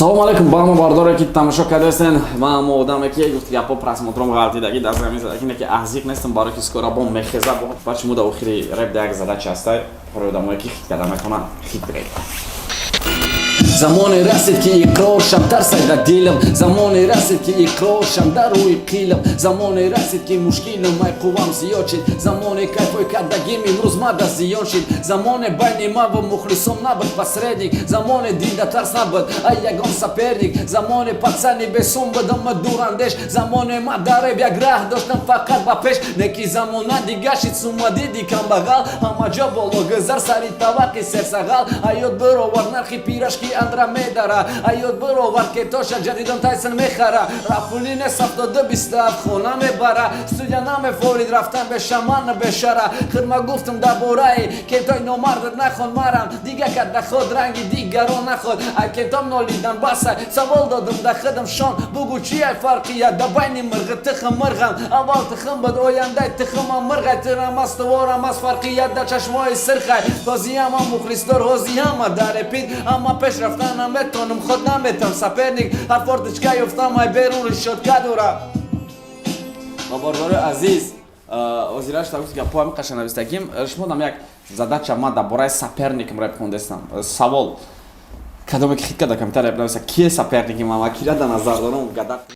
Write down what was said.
Салом алейкум, ба мо бардоре ки тамошо кардастен. Ман мо одаме ки гуфт гапо просмотром ғалтидаги дар замин задаги не ки азиқ нестам баро ки скоро бо мехеза бо почему да охири реп да як задача аста проёдамое ки хит кардам мекунам хит реп. Замоне расид ки иқроршам тарсай да дилам, замоне расид ки иқроршам дар рӯи қилам, замоне расид ки мушкилам май қуввам зиёд шид, замоне кайфои кардагим имрӯз мада зиён шид, замоне байни ман ва мухлисом набуд посредник, замоне дида тарс набуд ай ягон саперник, замоне пацани бесум буд ама дурандеш, замоне ма дареб як раҳ доштам фақат ба пеш, не ки замона дига шид сума диди камбағал, ҳама ҷо боло гузар сари таваққи серсағал, аёд бировар нархи пирашки Андромедара, аёд бировар ке тоша ҷадидон Тайсон мехара, рафули не 70-27 хона мебара, студия намефорид рафтан бе шаман бешара, хидма гуфтам дар бораи кентой номардат нахон марам, дига кад да худ ранги дигарон наход, ай кентом нолидан басай, савол додам да хидам шон, бугу чи ай фарқият да байни мирғи тихм мирғам, аввал тихм буд ояндай тихмам мирғай, тирам астуворам аз фарқият да чашмои сирхай, бозиама мухлисдор ҳозиама дар репит, ама пеш рафтан наметонам худ наметам саперник, ҳар фортичка ёфтам ай берун шуд кадура. Бабардори азиз, озираш тагуфт гапоам қашан навистагим, шумо дам як задача ман дар бораи саперникам реп хондестам. Савол кадоме ки хит када камтар реп нависта кие саперники ман ва кира да назар дорам гадар